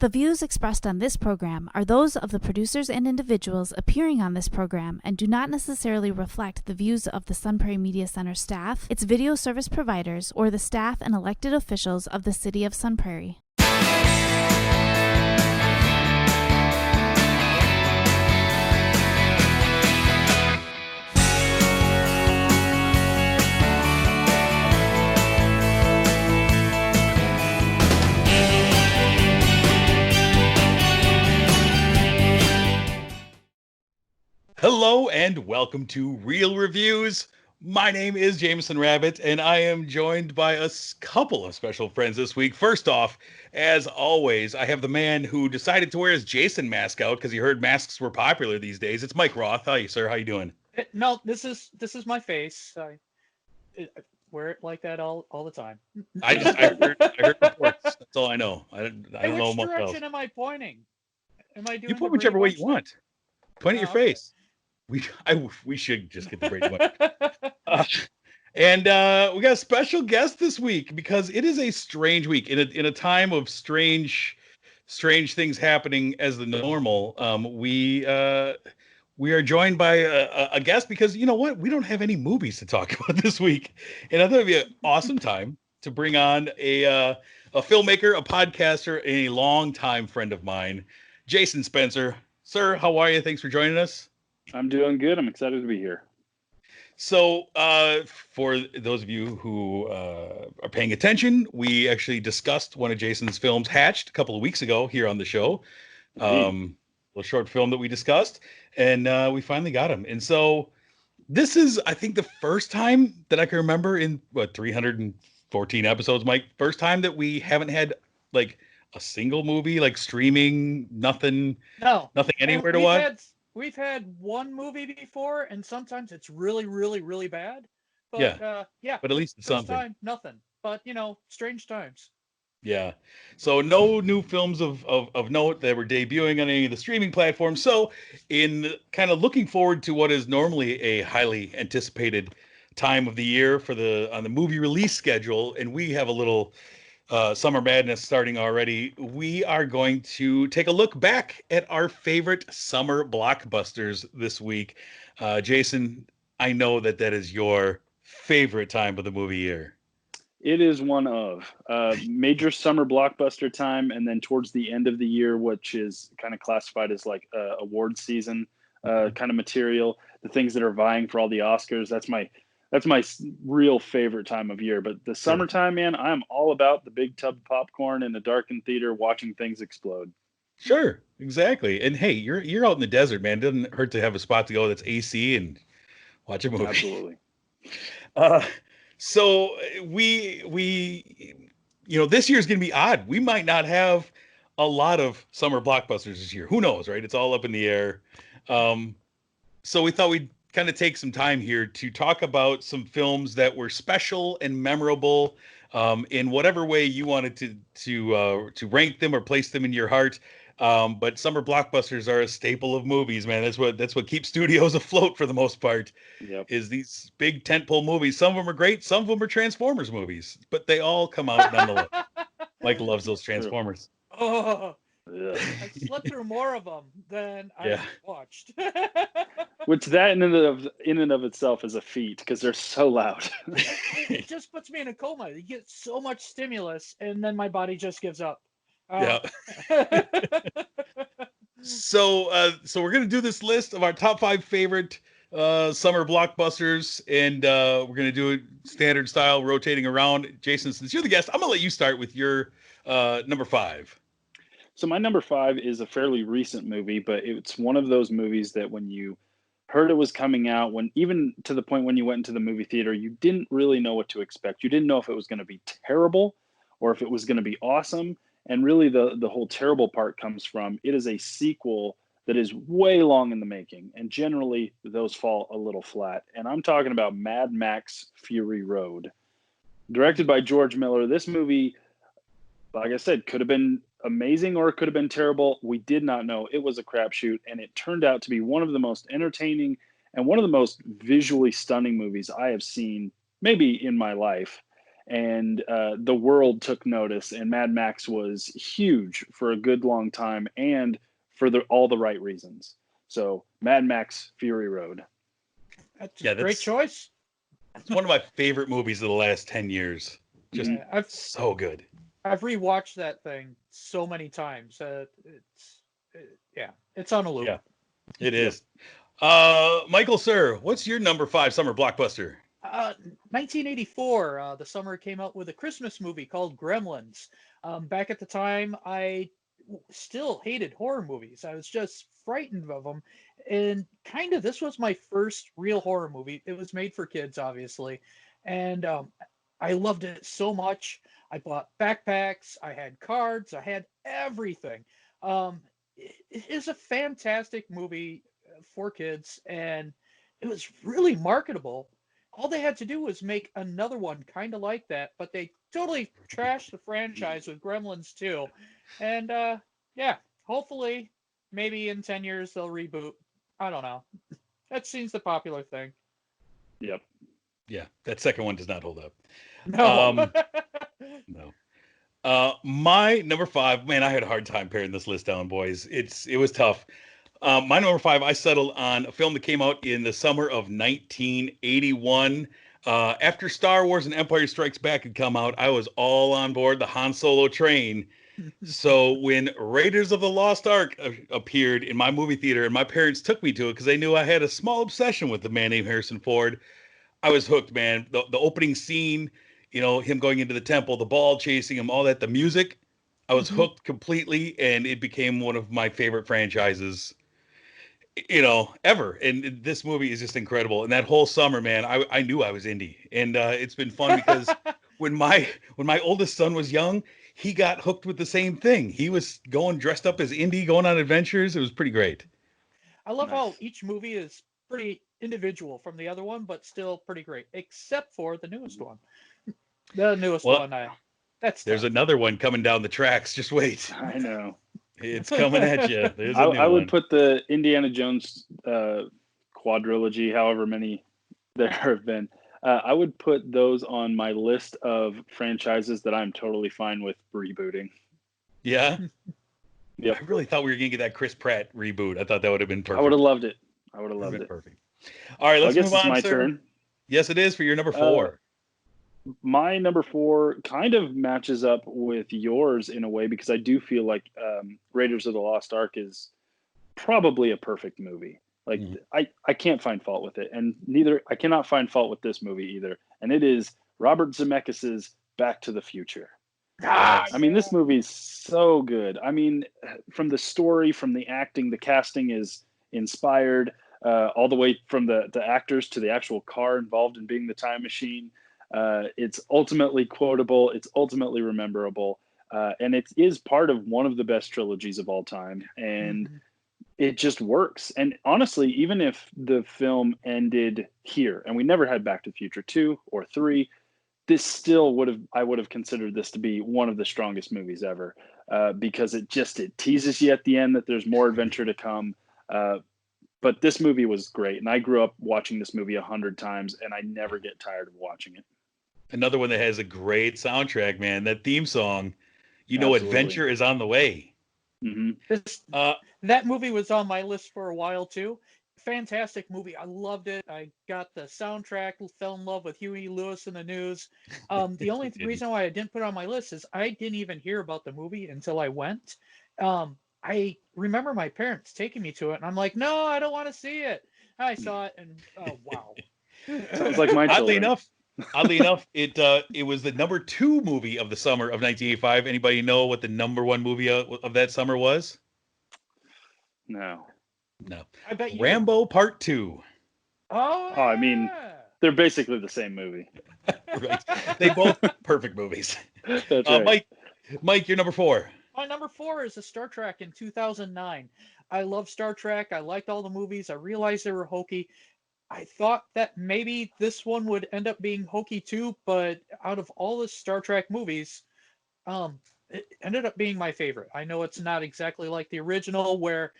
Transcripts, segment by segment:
The views expressed on this program are those of the producers and individuals appearing on this program and do not necessarily reflect the views of the Sun Prairie Media Center staff, its video service providers, or the staff and elected officials of the City of Sun Prairie. Hello and welcome to Real Reviews. My name is Jamison Rabbitt, and I am joined by a couple of special friends this week. First off, as always, I have the man who decided to wear his Jason mask out because he heard masks were popular these days. It's Mike Roth. How you, sir? How you doing? No, this is my face. I wear it like that all the time. I heard reports. That's all I know. I don't know Which much else. direction am I pointing? Am I doing? You point whichever way you want. Point at your face. We should just get the Brady Bunch. And we got a special guest this week because it is a strange week in a time of strange things happening as the normal. We are joined by a guest because you know what? We don't have any movies to talk about this week, and I thought it'd be an awesome time to bring on a filmmaker, a podcaster, and a longtime friend of mine, Jason Spencer. Sir, how are you? Thanks for joining us. I'm doing good. I'm excited to be here. So, for those of you who are paying attention, we actually discussed one of Jason's films, Hatched, a couple of weeks ago here on the show. A little short film that we discussed, and we finally got him. And so, this is, I think, the first time that I can remember in 314 episodes, Mike. First time that we haven't had like a single movie, like streaming, nothing anywhere to watch. We've had one movie before, and sometimes it's really, really, really bad. But yeah. But at least it's something. Time, nothing. But strange times. Yeah. So no new films of note that were debuting on any of the streaming platforms. So in kind of looking forward to what is normally a highly anticipated time of the year on the movie release schedule, and we have a little summer madness starting already, we are going to take a look back at our favorite summer blockbusters this week. Jason, I know that is your favorite time of the movie year. It is one of major summer blockbuster time, and then towards the end of the year, which is kind of classified as like award season kind of material, the things that are vying for all the Oscars. That's my real favorite time of year. But the summertime, man, I'm all about the big tub of popcorn in a darkened theater watching things explode. Sure, exactly. And hey, you're out in the desert, man. It doesn't hurt to have a spot to go that's AC and watch a movie. Absolutely. So we this year's going to be odd. We might not have a lot of summer blockbusters this year. Who knows, right? It's all up in the air. So we thought we'd kind of take some time here to talk about some films that were special and memorable in whatever way you wanted to rank them or place them in your heart. But summer blockbusters are a staple of movies, man. That's what keeps studios afloat for the most part. Yep. Is these big tentpole movies. Some of them are great, some of them are Transformers movies, but they all come out nonetheless. Mike loves those Transformers. Oh, I slept through more of them than I watched. Which that in and of itself is a feat because they're so loud. It just puts me in a coma. You get so much stimulus, and then my body just gives up. Yeah. So we're gonna do this list of our top 5 favorite summer blockbusters, and we're gonna do it standard style, rotating around. Jason, since you're the guest, I'm gonna let you start with your number 5. So my number 5 is a fairly recent movie, but it's one of those movies that when you heard it was coming out, when even to the point when you went into the movie theater, you didn't really know what to expect. You didn't know if it was going to be terrible or if it was going to be awesome. And really the whole terrible part comes from it is a sequel that is way long in the making. And generally those fall a little flat. And I'm talking about Mad Max Fury Road. Directed by George Miller. This movie, like I said, could have been amazing or it could have been terrible. We did not know. It was a crapshoot, and it turned out to be one of the most entertaining and one of the most visually stunning movies I have seen maybe in my life. and the world took notice, and Mad Max was huge for a good long time, and for all the right reasons. So Mad Max Fury Road. That's a great choice. It's one of my favorite movies of the last 10 years. Just so good. I've rewatched that thing so many times. It's on a loop. Yeah, it is. Michael, sir, what's your number 5 summer blockbuster? 1984, the summer came out with a Christmas movie called Gremlins. Back at the time, I still hated horror movies. I was just frightened of them. And this was my first real horror movie. It was made for kids, obviously. And I loved it so much. I bought backpacks, I had cards, I had everything. It is a fantastic movie for kids, and it was really marketable. All they had to do was make another one kind of like that, but they totally trashed the franchise with Gremlins 2. And hopefully, maybe in 10 years they'll reboot. I don't know. That seems the popular thing. Yep. Yeah, that second one does not hold up. No. No. My number 5, man, I had a hard time paring this list down, boys. It was tough. My number 5, I settled on a film that came out in the summer of 1981. After Star Wars and Empire Strikes Back had come out, I was all on board the Han Solo train. So when Raiders of the Lost Ark appeared in my movie theater, and my parents took me to it because they knew I had a small obsession with the man named Harrison Ford, I was hooked, man. The opening scene, him going into the temple, the ball chasing him, all that, the music, I was hooked completely, and it became one of my favorite franchises, ever. And this movie is just incredible. And that whole summer, man, I knew I was indie, and it's been fun because when my oldest son was young, he got hooked with the same thing. He was going dressed up as Indy, going on adventures. It was pretty great. I love how each movie is pretty individual from the other one, but still pretty great, except for the newest one. The newest one, there's another one coming down the tracks. Just wait. I know. It's coming at you. There's I would put the Indiana Jones quadrilogy, however many there have been. I would put those on my list of franchises that I'm totally fine with rebooting. Yeah? Yep. I really thought we were going to get that Chris Pratt reboot. I thought that would have been perfect. I would have loved it. I would have loved it. Perfect. All right, let's move on, it's my sir. turn. Yes, it is for your number 4. My number 4 kind of matches up with yours in a way, because I do feel like Raiders of the Lost Ark is probably a perfect movie. Like I can't find fault with it, and I cannot find fault with this movie either. And it is Robert Zemeckis' Back to the Future. I mean, this movie is so good. I mean, from the story, from the acting, the casting is inspired, all the way from the actors to the actual car involved in being the time machine. It's ultimately quotable. It's ultimately rememberable. And it is part of one of the best trilogies of all time. And it just works. And honestly, even if the film ended here and we never had Back to the Future 2 or 3, this still I would have considered this to be one of the strongest movies ever, because it teases you at the end that there's more adventure to come. But this movie was great. And I grew up watching this movie 100 times, and I never get tired of watching it. Another one that has a great soundtrack, man. That theme song, Absolutely. Adventure is on the way. That movie was on my list for a while too. Fantastic movie. I loved it. I got the soundtrack, fell in love with Huey Lewis and the News. The only reason why I didn't put it on my list is I didn't even hear about the movie until I went. I remember my parents taking me to it, and I'm like, no, I don't want to see it. And I saw it, and oh wow. Sounds like my children. Oddly enough, it was the number 2 movie of the summer of 1985. Anybody know what the number 1 movie of that summer was? No. I bet you. Rambo Part 2. Oh, I mean, they're basically the same movie. Right. They both perfect movies. That's right. Mike, you're number 4. My number 4 is a Star Trek in 2009. I love Star Trek. I liked all the movies. I realized they were hokey. I thought that maybe this one would end up being hokey too, but out of all the Star Trek movies, it ended up being my favorite. I know it's not exactly like the original, where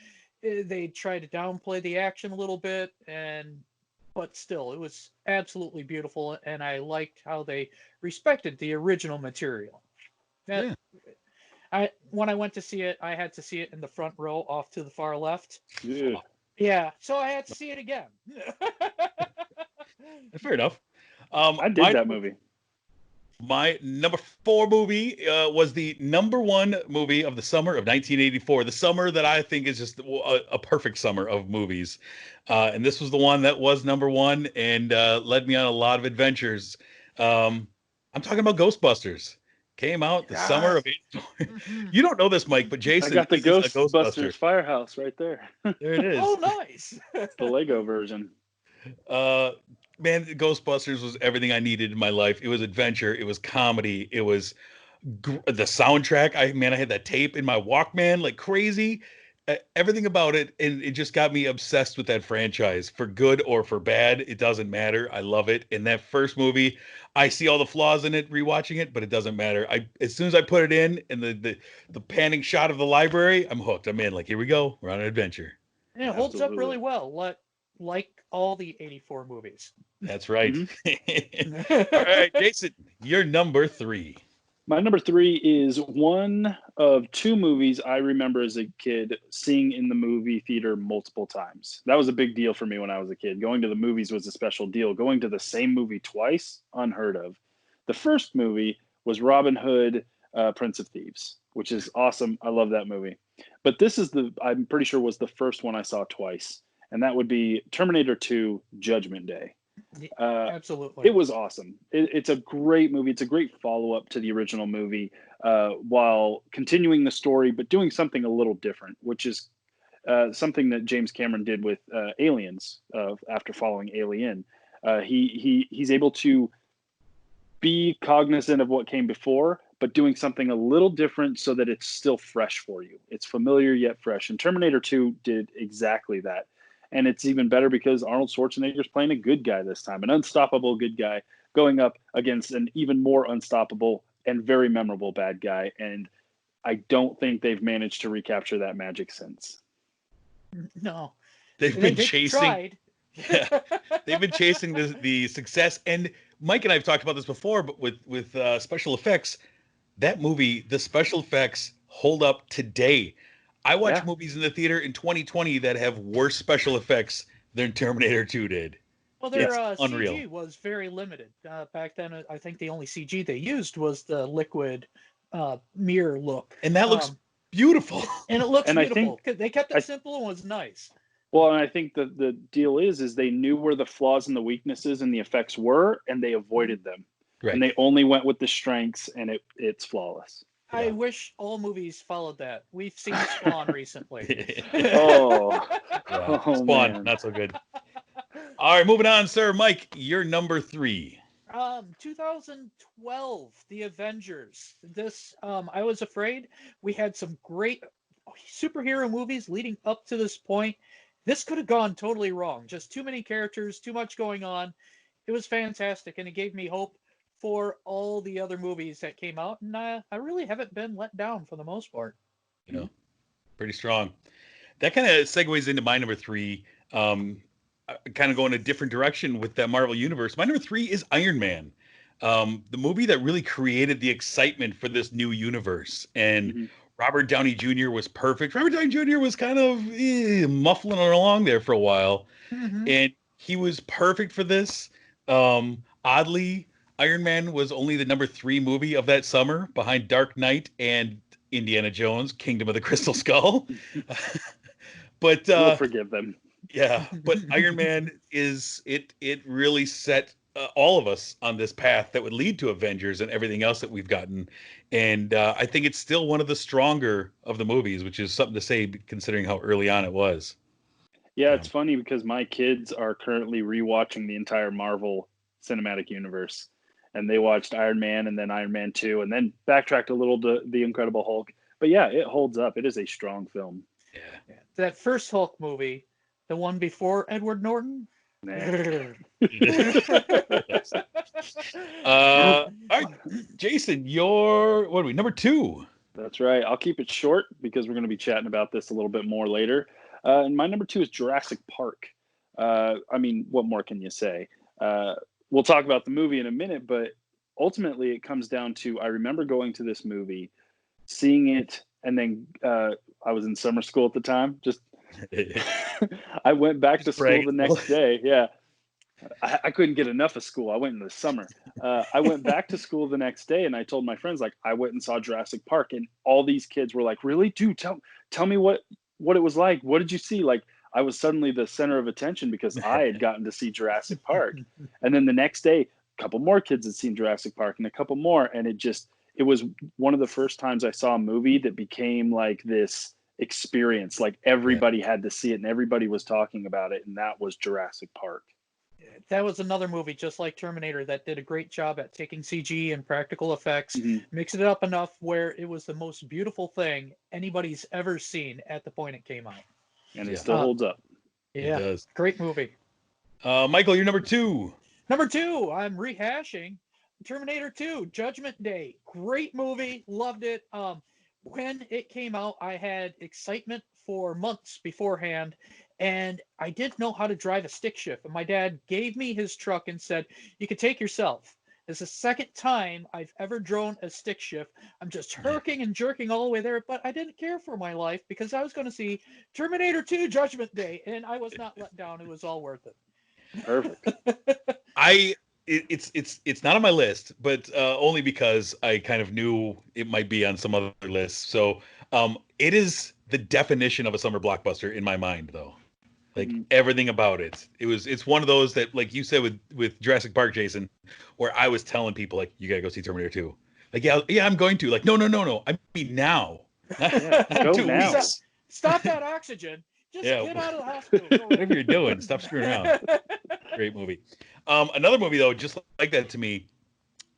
they try to downplay the action a little bit, and but still, it was absolutely beautiful, and I liked how they respected the original material. That, when I went to see it, I had to see it in the front row off to the far left. Yeah. Yeah, so I had to see it again. Fair enough. I did that movie. My number 4 movie was the number 1 movie of the summer of 1984. The summer that I think is just a perfect summer of movies. And this was the one that was number 1 and led me on a lot of adventures. I'm talking about Ghostbusters. Came out the summer of 84. You don't know this, Mike, but Jason I got the is a Ghostbuster. Ghostbusters firehouse right there. There it is. Oh, nice. The Lego version. Man, Ghostbusters was everything I needed in my life. It was adventure. It was comedy. It was the soundtrack. I had that tape in my Walkman like crazy. Everything about it, and it just got me obsessed with that franchise, for good or for bad. It doesn't matter. I love it. And that first movie, I see all the flaws in it rewatching it, but it doesn't matter. As soon as I put it in and the panning shot of the library, I'm hooked. I'm in. Like, here we go. We're on an adventure. And it holds up really well, like all the 84 movies. That's right. All right, Jason, you're number 3. My number 3 is one of 2 movies I remember as a kid seeing in the movie theater multiple times. That was a big deal for me when I was a kid. Going to the movies was a special deal. Going to the same movie twice, unheard of. The first movie was Robin Hood, Prince of Thieves, which is awesome. I love that movie. But this is I'm pretty sure was the first one I saw twice. And that would be Terminator 2, Judgment Day. Absolutely. It was awesome. It's a great movie. It's a great follow-up to the original movie while continuing the story, but doing something a little different, which is something that James Cameron did with Aliens after following Alien. He's able to be cognizant of what came before, but doing something a little different so that it's still fresh for you. It's familiar yet fresh. And Terminator 2 did exactly that. And it's even better because Arnold Schwarzenegger's playing a good guy this time, an unstoppable good guy going up against an even more unstoppable and very memorable bad guy. And I don't think they've managed to recapture that magic since. No. They've been chasing. Yeah, they've been chasing the success. And Mike and I have talked about this before, but with special effects, that movie, the special effects hold up today. I watch movies in the theater in 2020 that have worse special effects than Terminator 2 did. Well, their CG was very limited. Back then, I think the only CG they used was the liquid mirror look. And that looks beautiful. And it looks beautiful. They kept it simple and was nice. Well, and I think the deal is they knew where the flaws and the weaknesses and the effects were, and they avoided them. Right. And they only went with the strengths, and it's flawless. I wish all movies followed that. We've seen Spawn recently. Spawn, man. Not so good. All right, moving on, sir. Mike, you're number 3. 2012, The Avengers. This, I was afraid we had some great superhero movies leading up to this point. This could have gone totally wrong. Just too many characters, too much going on. It was fantastic, and it gave me hope for all the other movies that came out, and I really haven't been let down for the most part. Pretty strong. That kind of segues into my number 3. Kind of going a different direction with that Marvel universe. My number 3 is Iron Man, the movie that really created the excitement for this new universe. And Robert Downey Jr. was perfect. Robert Downey Jr. was kind of muffling along there for a while, and he was perfect for this. Oddly, Iron Man was only the number 3 movie of that summer, behind Dark Knight and Indiana Jones, Kingdom of the Crystal Skull. But we'll forgive them. Yeah, but Iron Man it really set all of us on this path that would lead to Avengers and everything else that we've gotten. And I think it's still one of the stronger of the movies, which is something to say considering how early on it was. Yeah, it's funny because my kids are currently rewatching the entire Marvel Cinematic Universe. And they watched Iron Man and then Iron Man 2 and then backtracked a little to The Incredible Hulk. But yeah, it holds up. It is a strong film. Yeah. That first Hulk movie, the one before Edward Norton. All right, Jason, what are we, number 2? That's right. I'll keep it short because we're going to be chatting about this a little bit more later. And my number 2 is Jurassic Park. I mean, what more can you say? We'll talk about the movie in a minute, but ultimately it comes down to, I remember going to this movie, seeing it, and then I was in summer school at the time. Just I went back to school the next day. Yeah. I couldn't get enough of school. I went in the summer. I went back to school the next day, and I told my friends, like, I went and saw Jurassic Park, and all these kids were like, really? Dude, tell me what it was like. What did you see? Like, I was suddenly the center of attention because I had gotten to see Jurassic Park. And then the next day, a couple more kids had seen Jurassic Park and a couple more. And it was one of the first times I saw a movie that became like this experience. Like everybody had to see it and everybody was talking about it. And that was Jurassic Park. That was another movie just like Terminator that did a great job at taking CG and practical effects, mixing it up enough where it was the most beautiful thing anybody's ever seen at the point it came out. And it still holds up. Yeah, it does. Great movie. Michael, you're number 2. Number 2, I'm rehashing Terminator 2, Judgment Day. Great movie. Loved it. When it came out, I had excitement for months beforehand, and I didn't know how to drive a stick shift. And my dad gave me his truck and said, you can take yourself. It's the second time I've ever drone a stick shift. I'm just herking and jerking all the way there, but I didn't care for my life because I was going to see Terminator 2 Judgment Day, and I was not let down. It was all worth it. Perfect. It's not on my list, but only because I kind of knew it might be on some other lists. So it is the definition of a summer blockbuster in my mind, though. Like everything about it. It's one of those that, like you said with Jurassic Park, Jason, where I was telling people, like, you gotta go see Terminator 2. Like, yeah, I'm going to. Like, no. I mean now. Go 2 now. weeks. Stop that oxygen. Just get out of the hospital. Whatever you're doing, stop screwing around. Great movie. Another movie, though, just like that to me,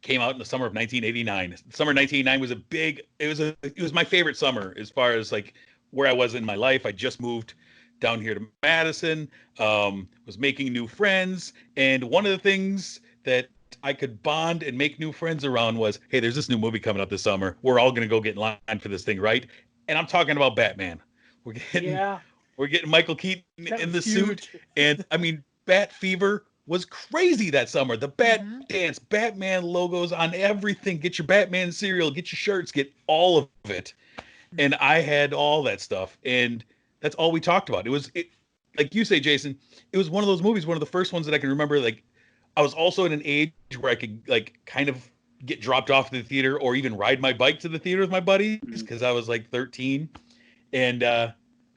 came out in the summer of 1989. Summer 1989 was it was my favorite summer as far as like where I was in my life. I just moved down here to Madison, was making new friends. And one of the things that I could bond and make new friends around was, hey, there's this new movie coming out this summer. We're all going to go get in line for this thing, right? And I'm talking about Batman. We're getting Michael Keaton in the suit. And I mean, Bat Fever was crazy that summer. The Bat Dance, Batman logos on everything. Get your Batman cereal, get your shirts, get all of it. And I had all that stuff. And that's all we talked about. It like you say, Jason, it was one of those movies, one of the first ones that I can remember. Like, I was also at an age where I could like kind of get dropped off to the theater or even ride my bike to the theater with my buddies because I was like 13. And it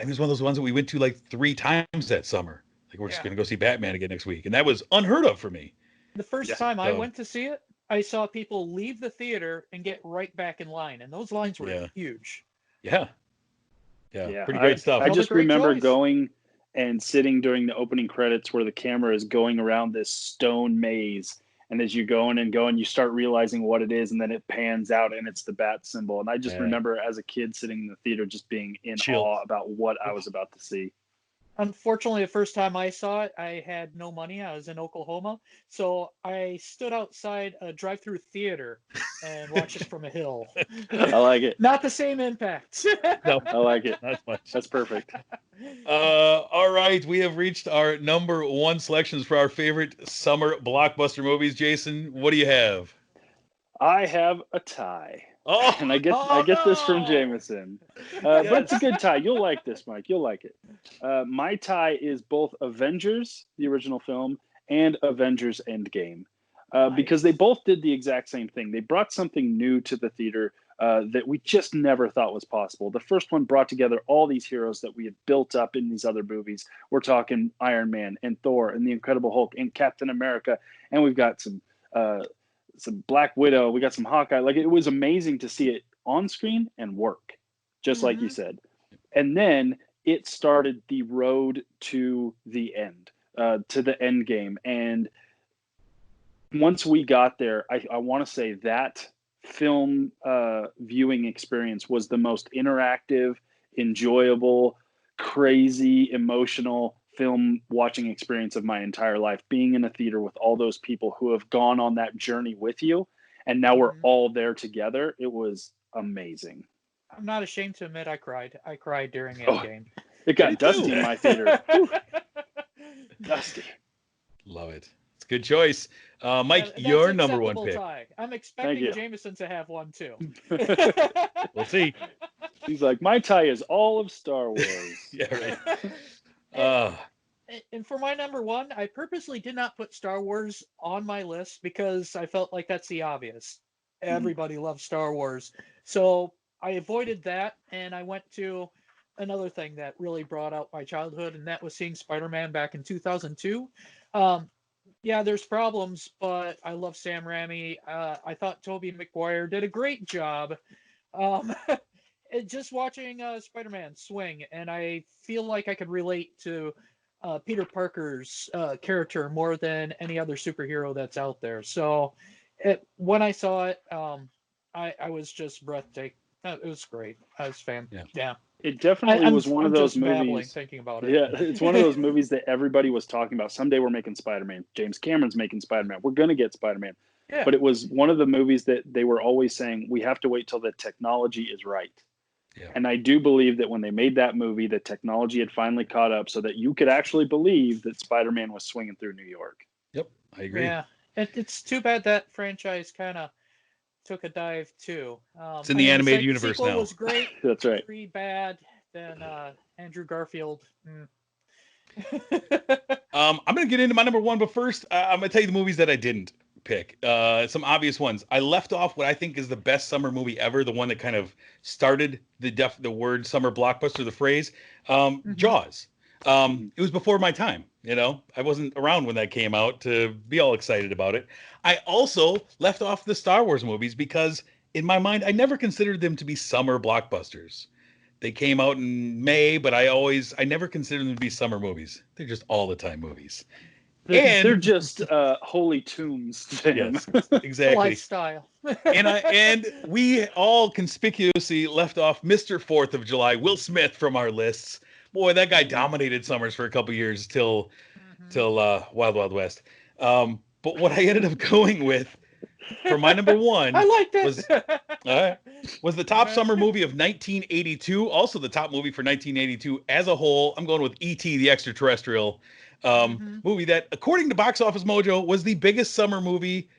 was one of those ones that we went to like 3 times that summer. Like, we're just going to go see Batman again next week. And that was unheard of for me. The first time I went to see it, I saw people leave the theater and get right back in line. And those lines were huge. Yeah. Pretty great stuff. I just remember going and sitting during the opening credits where the camera is going around this stone maze. And as you're going and going, you start realizing what it is. And then it pans out and it's the bat symbol. And I just remember as a kid sitting in the theater just being in awe about what I was about to see. Unfortunately, the first time I saw it, I had no money. I was in Oklahoma. So I stood outside a drive-through theater and watched it from a hill. I like it. Not the same impact. No, I like it. Not much. That's perfect. All right. We have reached our number 1 selections for our favorite summer blockbuster movies. Jason, what do you have? I have a tie. Oh, and I get this from Jamison. But it's a good tie. You'll like this, Mike. You'll like it. My tie is both Avengers, the original film, and Avengers Endgame. Because they both did the exact same thing. They brought something new to the theater that we just never thought was possible. The first one brought together all these heroes that we had built up in these other movies. We're talking Iron Man and Thor and the Incredible Hulk and Captain America. And we've got some Black Widow. We got some Hawkeye. Like, it was amazing to see it on screen and work, just like you said. And then it started the road to the end, to the end game. And once we got there, I want to say that film viewing experience was the most interactive, enjoyable, crazy, emotional film watching experience of my entire life, being in a theater with all those people who have gone on that journey with you, and now we're all there together. It was amazing. I'm not ashamed to admit I cried during Endgame. It got dusty in my theater. Dusty. Love it. It's a good choice. Mike, That's your number one acceptable pick. tie. I'm expecting you. Jamison to have one too. We'll see. He's like, my tie is all of Star Wars. Yeah, right. And for my number one, I purposely did not put Star Wars on my list because I felt like that's the obvious. Everybody loves Star Wars. So I avoided that, and I went to another thing that really brought out my childhood, and that was seeing Spider-Man back in 2002. Yeah, there's problems, but I love Sam Raimi. I thought Tobey Maguire did a great job. Just watching Spider-Man swing, and I feel like I could relate to Peter Parker's character more than any other superhero that's out there. So when I saw it, I was just breathtaking. It was great. I was fan. Yeah. It definitely was one of those movies. Thinking about it. Yeah, it's one of those movies that everybody was talking about. Someday we're making Spider-Man. James Cameron's making Spider-Man. We're going to get Spider-Man. Yeah. But it was one of the movies that they were always saying, we have to wait till the technology is right. Yeah. And I do believe that when they made that movie, the technology had finally caught up so that you could actually believe that Spider-Man was swinging through New York. Yep, I agree. Yeah, it's too bad that franchise kind of took a dive too. It's in the animated universe sequel now. Was great. That's right. Pretty bad. Then Andrew Garfield. I'm going to get into my number one, but first I'm going to tell you the movies that I didn't pick. Some obvious ones. I left off what I think is the best summer movie ever, the one that kind of started the word summer blockbuster, the phrase, Jaws. It was before my time, I wasn't around when that came out to be all excited about it. I also left off the Star Wars movies because in my mind, I never considered them to be summer blockbusters. They came out in May, but I never considered them to be summer movies. They're just all the time movies. They're just holy tombs to him. Yes, exactly. Lifestyle. and we all conspicuously left off Mr. 4th of July, Will Smith, from our lists. Boy, that guy dominated summers for a couple years till Wild Wild West. But what I ended up going with for my number one I like that. was the top summer movie of 1982. Also the top movie for 1982 as a whole. I'm going with E.T. the Extra-Terrestrial. Movie that, according to Box Office Mojo, was the biggest summer movie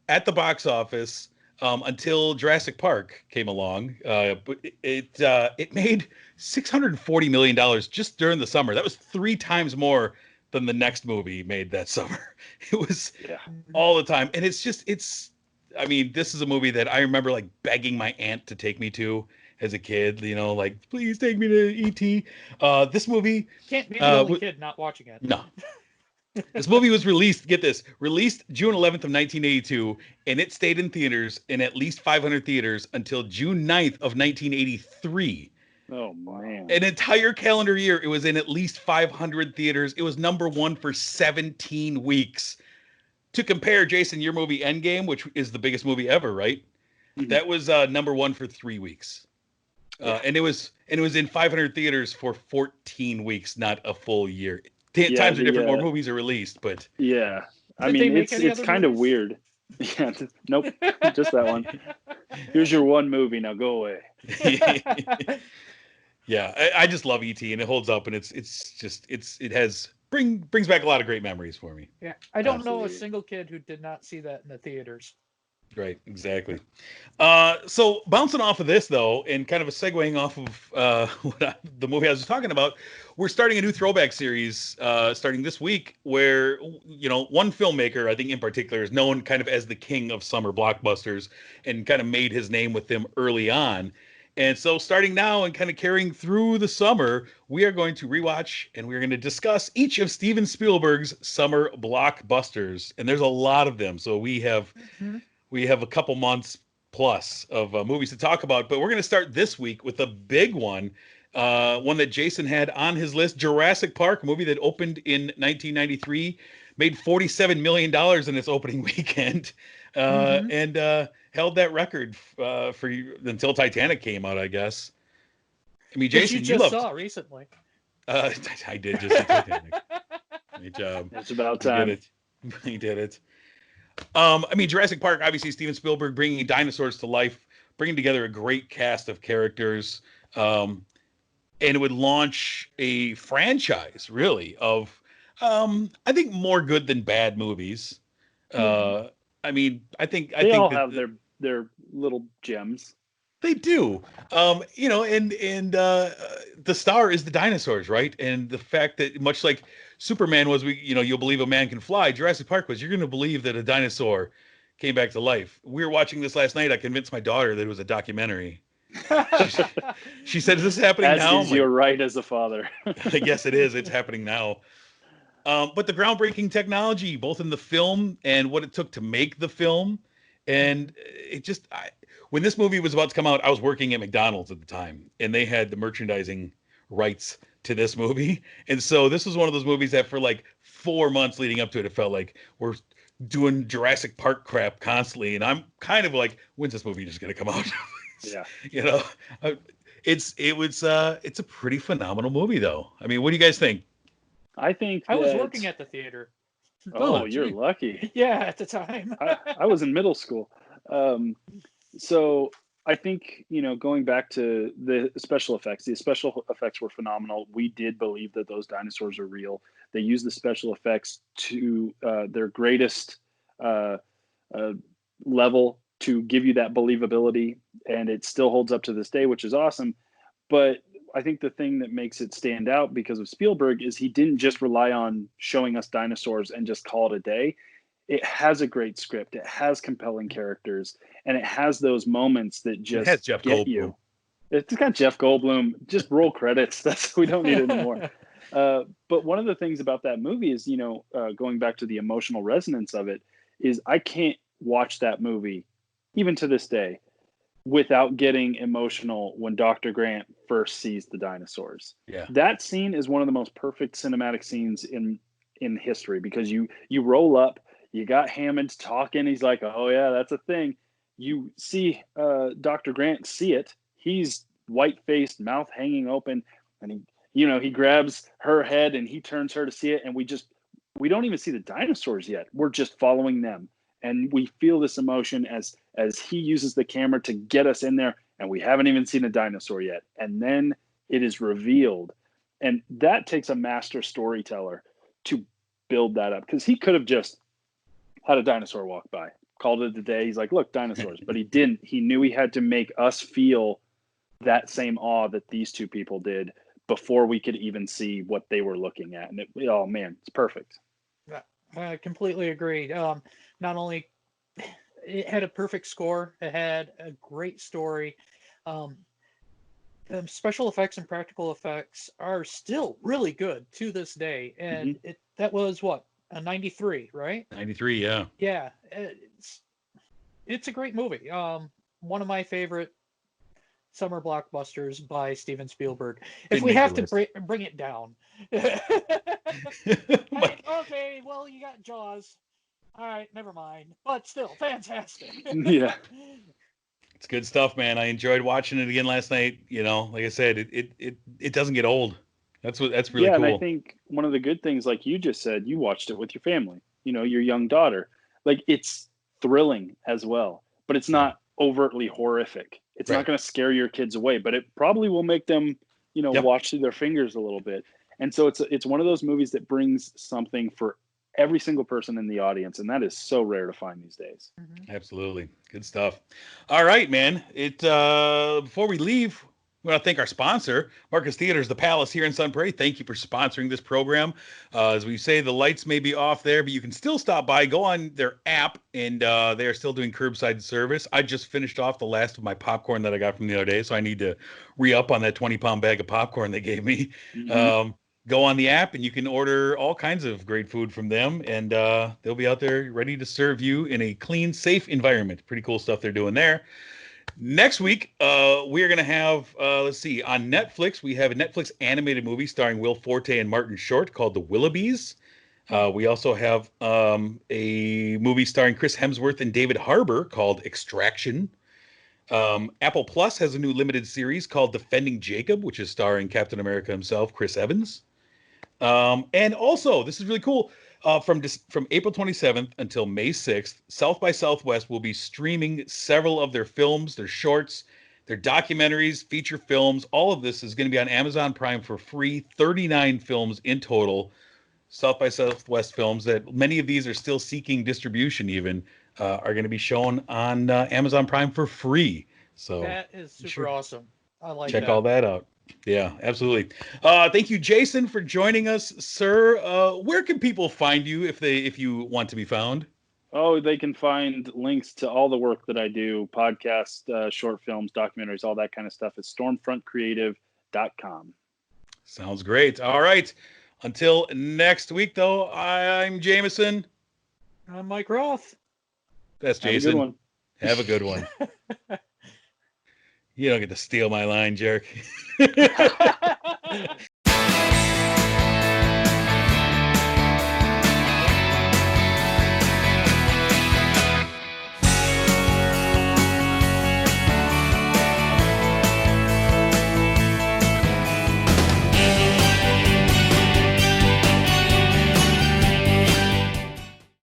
at the box office until Jurassic Park came along. But it made $640 million just during the summer. That was 3 times more than the next movie made that summer. It was all the time. And this is a movie that I remember like begging my aunt to take me to as a kid, like, please take me to E.T. This movie... Can't be the only kid not watching it. No. This movie was released June 11th of 1982, and it stayed in theaters in at least 500 theaters until June 9th of 1983. Oh, man. An entire calendar year, it was in at least 500 theaters. It was number one for 17 weeks. To compare, Jason, your movie Endgame, which is the biggest movie ever, right? Mm-hmm. That was number one for 3 weeks. And it was in 500 theaters for 14 weeks, not a full year. Times are different, more movies are released, but yeah. I mean, it's kind of weird. Yeah, nope, just that one. Here's your one movie, now go away. Yeah, I just love E.T. and it holds up, and it brings back a lot of great memories for me. Yeah, I don't know a single kid who did not see that in the theaters. Right, exactly. So bouncing off of this, though, and kind of a segueing off of the movie I was talking about, we're starting a new throwback series starting this week where, one filmmaker, I think in particular, is known kind of as the king of summer blockbusters and kind of made his name with them early on. And so starting now and kind of carrying through the summer, we are going to rewatch and we're going to discuss each of Steven Spielberg's summer blockbusters. And there's a lot of them. So we have a couple months plus of movies to talk about, but we're going to start this week with a big one that Jason had on his list, Jurassic Park, a movie that opened in 1993, made $47 million in its opening weekend, and held that record until Titanic came out, I guess. I mean, Jason, you just saw recently. I did just see Titanic. Great job. It's about time. He did it. Jurassic Park, obviously Steven Spielberg bringing dinosaurs to life, bringing together a great cast of characters, and it would launch a franchise, really, of I think more good than bad movies. I mean, I think They all that have their little gems. they do. And the star is the dinosaurs, right? And the fact that much like Superman was, you'll believe a man can fly. Jurassic Park was, you're going to believe that a dinosaur came back to life. We were watching this last night. I convinced my daughter that it was a documentary. She said, "Is this happening As now?" is your right as a father. I guess it is. It's happening now. But the groundbreaking technology, both in the film and what it took to make the film, and it just, when this movie was about to come out, I was working at McDonald's at the time, and they had the merchandising rights to this movie, and so this was one of those movies that for like 4 months leading up to it, it felt like we're doing Jurassic Park crap constantly, and I'm kind of like, when's this movie just gonna come out? Yeah. It's a pretty phenomenal movie, though. I mean, what do you guys think? I think I was working at the theater. Oh, you're gee. lucky. Yeah, at the time. I was in middle school. So I think, going back to the special effects were phenomenal. We did believe that those dinosaurs are real. They used the special effects to their greatest level to give you that believability, and it still holds up to this day, which is awesome. But I think the thing that makes it stand out because of Spielberg is he didn't just rely on showing us dinosaurs and just call it a day. It has a great script. It has compelling characters, and it has those moments that just It has Jeff get Goldblum. you. It's got Jeff Goldblum. Just roll credits. We don't need it anymore. But one of the things about that movie is, going back to the emotional resonance of it, is I can't watch that movie, even to this day, without getting emotional when Dr. Grant first sees the dinosaurs. Yeah. That scene is one of the most perfect cinematic scenes in history, because you roll up, you got Hammond talking, he's like, oh yeah, that's a thing. You see Dr. Grant see it. He's white-faced, mouth hanging open, and he grabs her head and he turns her to see it, and we don't even see the dinosaurs yet. We're just following them. And we feel this emotion as he uses the camera to get us in there, and we haven't even seen a dinosaur yet. And then it is revealed. And that takes a master storyteller to build that up, because he could have just had a dinosaur walk by, called it a day. He's like, look, dinosaurs. But he didn't. He knew he had to make us feel that same awe that these two people did before we could even see what they were looking at. And oh man, it's perfect. I completely agree. Not only it had a perfect score, it had a great story. Special effects and practical effects are still really good to this day, and that was what, a 93, right? 93, yeah. Yeah, it's a great movie. One of my favorite summer blockbusters by Steven Spielberg. If we have to bring it down. Okay, well, you got Jaws. All right, never mind. But still, fantastic. Yeah. It's good stuff, man. I enjoyed watching it again last night. Like I said, it doesn't get old. That's really cool. And I think one of the good things, like you just said, you watched it with your family, your young daughter. Like, it's thrilling as well, but it's not overtly horrific. It's not going to scare your kids away, but it probably will make them, watch through their fingers a little bit. And so it's one of those movies that brings something for every single person in the audience, and that is so rare to find these days. Absolutely. Good stuff. All right, man. Before we leave, we want to thank our sponsor, Marcus Theaters, The Palace here in Sun Prairie. Thank you for sponsoring this program. As we say, the lights may be off there, but you can still stop by. Go on their app, and they are still doing curbside service. I just finished off the last of my popcorn that I got from the other day, so I need to re-up on that 20-pound bag of popcorn they gave me. Go on the app, and you can order all kinds of great food from them, and they'll be out there ready to serve you in a clean, safe environment. Pretty cool stuff they're doing there. Next week, we are going to have, on Netflix, we have a Netflix animated movie starring Will Forte and Martin Short called The Willoughbys. We also have a movie starring Chris Hemsworth and David Harbour called Extraction. Apple Plus has a new limited series called Defending Jacob, which is starring Captain America himself, Chris Evans. And also, this is really cool. From April 27th until May 6th, South by Southwest will be streaming several of their films, their shorts, their documentaries, feature films. All of this is going to be on Amazon Prime for free, 39 films in total. South by Southwest films that many of these are still seeking distribution even are going to be shown on Amazon Prime for free. So That is super awesome. I like check that. all that out. Yeah, absolutely. Thank you, Jason, for joining us, sir. Where can people find you if you want to be found? Oh, they can find links to all the work that I do, podcasts, short films, documentaries, all that kind of stuff at stormfrontcreative.com. Sounds great. All right. Until next week, though, I'm Jamison. I'm Mike Roth. That's Jason. Have a good one. Have a good one. You don't get to steal my line, jerk.